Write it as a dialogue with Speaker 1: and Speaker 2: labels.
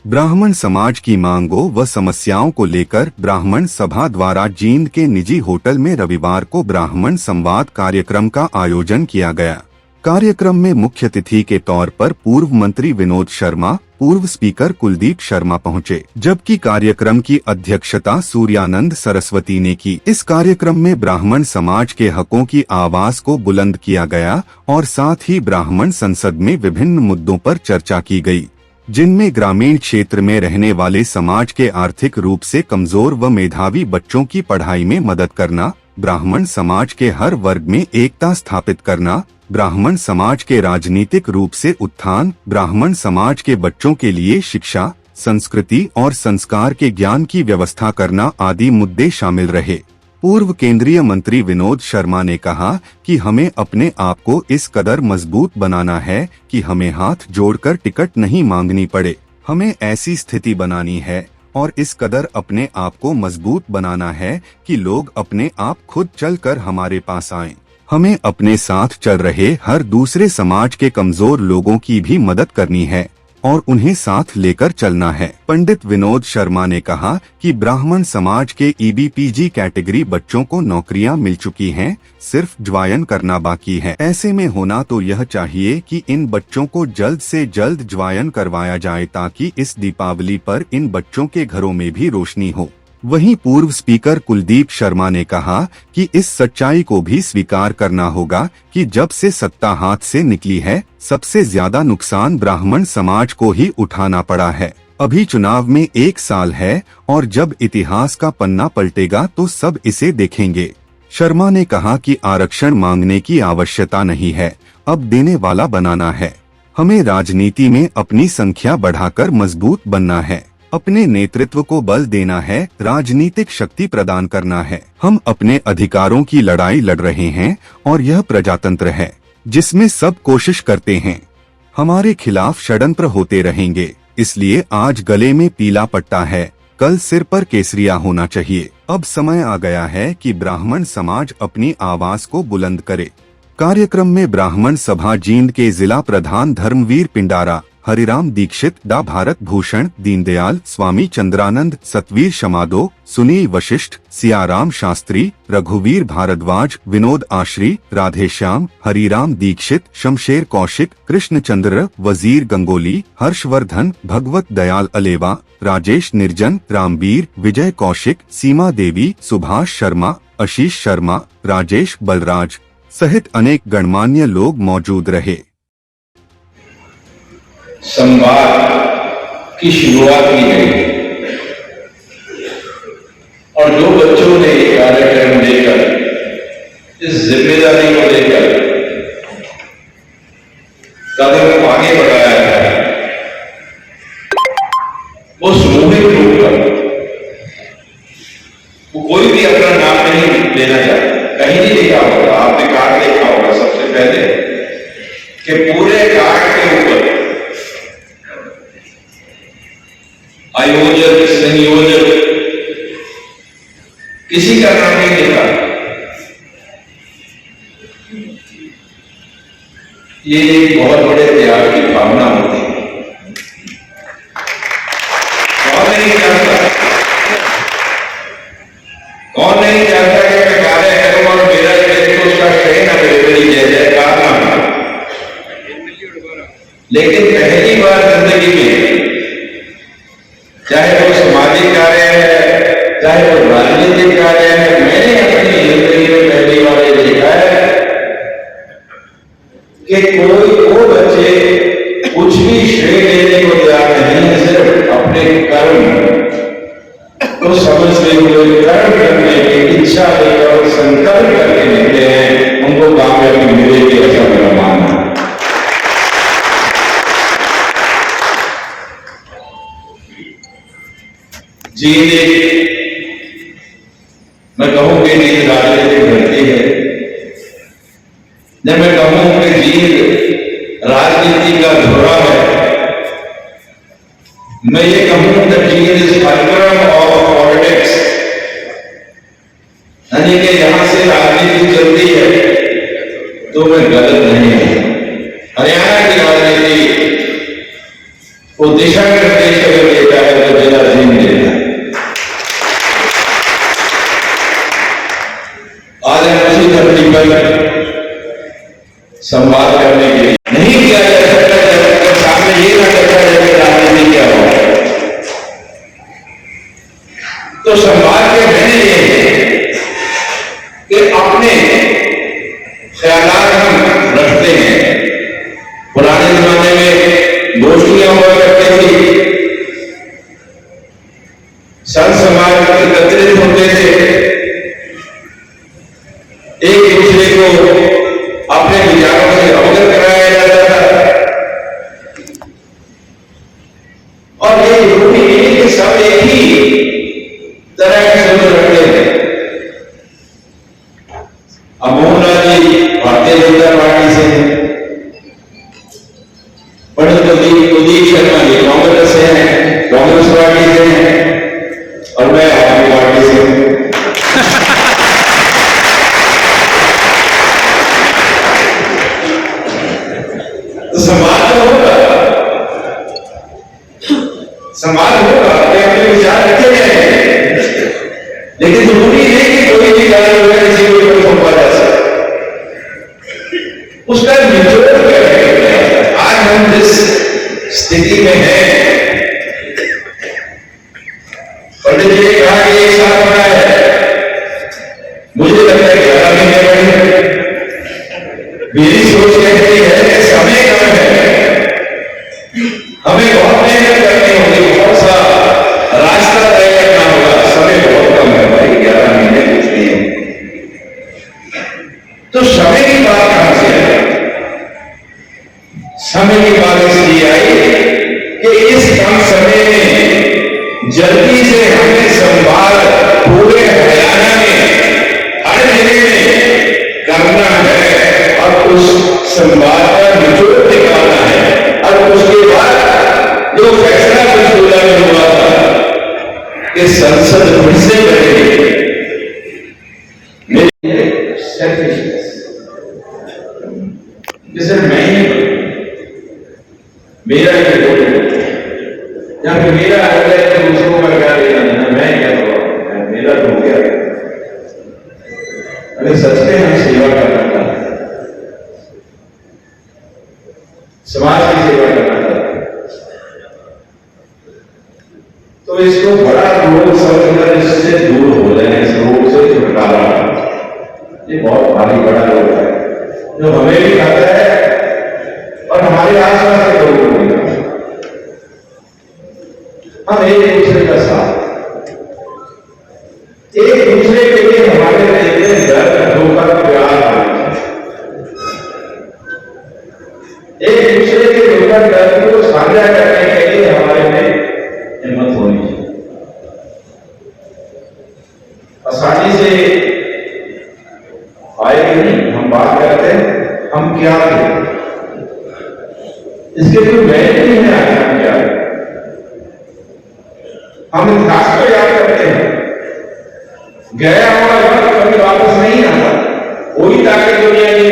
Speaker 1: ब्राह्मण समाज की मांगों व समस्याओं को लेकर ब्राह्मण सभा द्वारा जींद के निजी होटल में रविवार को ब्राह्मण संवाद कार्यक्रम का आयोजन किया गया। कार्यक्रम में मुख्य अतिथि के तौर पर पूर्व मंत्री विनोद शर्मा, पूर्व स्पीकर कुलदीप शर्मा पहुंचे, जबकि कार्यक्रम की अध्यक्षता सूर्यानंद सरस्वती ने की। इस कार्यक्रम में ब्राह्मण समाज के हकों की आवाज को बुलंद किया गया और साथ ही ब्राह्मण संसद में विभिन्न मुद्दों पर चर्चा की गई, जिनमें ग्रामीण क्षेत्र में रहने वाले समाज के आर्थिक रूप से कमजोर व मेधावी बच्चों की पढ़ाई में मदद करना, ब्राह्मण समाज के हर वर्ग में एकता स्थापित करना, ब्राह्मण समाज के राजनीतिक रूप से उत्थान, ब्राह्मण समाज के बच्चों के लिए शिक्षा, संस्कृति और संस्कार के ज्ञान की व्यवस्था करना आदि मुद्दे शामिल रहे। पूर्व केंद्रीय मंत्री विनोद शर्मा ने कहा कि हमें अपने आप को इस कदर मजबूत बनाना है कि हमें हाथ जोड़कर टिकट नहीं मांगनी पड़े। हमें ऐसी स्थिति बनानी है और इस कदर अपने आप को मजबूत बनाना है कि लोग अपने आप खुद चलकर हमारे पास आएं। हमें अपने साथ चल रहे हर दूसरे समाज के कमजोर लोगों की भी मदद करनी है और उन्हें साथ लेकर चलना है। पंडित विनोद शर्मा ने कहा कि ब्राह्मण समाज के ईबीपीजी कैटेगरी बच्चों को नौकरियां मिल चुकी हैं, सिर्फ ज्वाइन करना बाकी है। ऐसे में होना तो यह चाहिए कि इन बच्चों को जल्द से जल्द ज्वाइन करवाया जाए ताकि इस दीपावली पर इन बच्चों के घरों में भी रोशनी हो। वहीं पूर्व स्पीकर कुलदीप शर्मा ने कहा कि इस सच्चाई को भी स्वीकार करना होगा कि जब से सत्ता हाथ से निकली है, सबसे ज्यादा नुकसान ब्राह्मण समाज को ही उठाना पड़ा है। अभी चुनाव में 1 साल है और जब इतिहास का पन्ना पलटेगा तो सब इसे देखेंगे। शर्मा ने कहा कि आरक्षण मांगने की आवश्यकता नहीं है, अब देने वाला बनाना है। हमें राजनीति में अपनी संख्या बढ़ाकर मजबूत बनना है, अपने नेतृत्व को बल देना है, राजनीतिक शक्ति प्रदान करना है। हम अपने अधिकारों की लड़ाई लड़ रहे हैं और यह प्रजातंत्र है जिसमें सब कोशिश करते हैं। हमारे खिलाफ षड्यंत्र होते रहेंगे, इसलिए आज गले में पीला पट्टा है, कल सिर पर केसरिया होना चाहिए। अब समय आ गया है कि ब्राह्मण समाज अपनी आवाज को बुलंद करे। कार्यक्रम में ब्राह्मण सभा जींद के जिला प्रधान धर्मवीर पिंडारा, हरिराम दीक्षित, डा भारत भूषण, दीनदयाल, स्वामी चंद्रानंद, सतवीर शमादो, सुनील वशिष्ठ, सियाराम शास्त्री, रघुवीर भारद्वाज, विनोद आश्री, राधेश्याम, हरिराम दीक्षित, शमशेर कौशिक, कृष्णचंद्र, वजीर गंगोली, हर्षवर्धन, भगवत दयाल अलेवा, राजेश निर्जन, रामवीर, विजय कौशिक, सीमा देवी, सुभाष शर्मा, आशीष शर्मा, राजेश बलराज सहित अनेक गणमान्य लोग मौजूद रहे।
Speaker 2: संवाद की शुरुआत की गई और जो बच्चों ने ये कार्यक्रम लेकर इस जिम्मेदारी को लेकर कदम आगे बढ़ाया है, वो सामूहिक रूप पर वो कोई भी अपना नाम नहीं लेना चाहता। कहीं नहीं लिखा होगा, आपने कार्ड देखा होगा सबसे पहले कि पूरे कार्ड के ऊपर आयोजक, संयोजक किसी का नाम नहीं लिखा। ये एक बहुत बड़े त्याग की भावना होती है। कौन नहीं चाहता कि मैं कार्य करूं और मेरा व्यक्ति उसका श्रेय न मिले, मेरी जय जयकार ना हो। लेकिन पहली बार जिंदगी में, चाहे वो सामाजिक कार्य है, चाहे वो राजनीतिक कार्य है, मैंने अपनी जिंदगी में पहली बार ये देखा है कि वो बच्चे कुछ भी श्रेय लेने को तैयार नहीं है, सिर्फ अपने कर्म को समझते हुए, कर्म करने की इच्छा लेकर और संकल्प करके निकले हैं, उनको कामयाबी मिलेगी ऐसा मेरा मानना है। जींद, मैं कहूं कि जींद राजनीतिक धरती है। जब मैं कहूं कि जींद राजनीति का धुरा है, मैं ये कहूं कि Jind is fulcrum of politics, यानी कि यहां से राजनीति चलती है तो मैं गलत नहीं हूं। हरियाणा की राजनीति को दिशा निर्देश करके संवाद के मैंने ये है कि अपने ख्यालात हम रखते हैं। पुराने जमाने में गोष्ठियां हुआ करती थी, संत समाज एकत्रित होते थे, एक दूसरे को अपने विचारों से अवगत कराया जाता था। और ये जरूरी नहीं कि सब एक ही तरह की सोच रखते हैं। अब मोहनलाल जी भारतीय जनता पार्टी से हैं, पंडित कुलदीप शर्मा जी कांग्रेस से हैं, कांग्रेस पार्टी से हैं, और मैं आम पार्टी से हूं। तो समाज होगा, समाज होगा, अपने विचार रखे जाएंगे, लेकिन जरूरी नहीं कि कोई भी कार्य होगा किसी को सौंपा जा सके। उसका निचोड़ क्या है? आज हम जिस स्थिति में हैं, पंडित जी ने कहा कि एक साल बना है, मुझे लगता है 11 महीने बने। मेरी सोच कहती है कि समय कम है, हमें बहुत मेहनत करनी होगी, बहुत सा रास्ता तय करना होगा, समय बहुत कम है भाई, 11 महीने कुछ नहीं है। तो समय की बात कहां से आई? समय की बात इसलिए आई कि इस कम समय में जल्दी से हमें संवाद पूरे हरियाणा में हर जिले में करना है और उस संवाद का निचोड़ निकालना है। और उसके बाद जो फैसला पंचकूला में हुआ था कि संसद फिर से बनेगी, सेल्फिशनेस, जैसे मैं ही मेरा क्या या फिर मेरा अगर तो दूसरों का क्या लेना, मैं क्या करूँ, मेरा तो हो गया। अगर सच में हम सेवा करना चाहते हैं, समाज की सेवा करना चाहते हैं, तो इसको बड़ा रोग समझकर इससे दूर हो जाए, इस रोग से छुटकारा। ये बहुत भारी बड़ा रोग है जो हमें भी खाता है और हमारे आसपास के लोगों को भी खाता है। हम एक दूसरे का साथ, एक दूसरे के लिए हमारे लिए दर्द धोखा प्यार, एक दूसरे के धोखा दर्द को साझा करने के लिए हमारे में हिम्मत होनी चाहिए। आसानी से आएगी नहीं, हम बात करते हैं हम क्या थे, इसके कोई वैल्यू नहीं है आगे हम क्या है। हम इतिहास को याद करते हैं, गया हुआ वक्त कभी वापस नहीं आता, कोई ताकत दुनिया की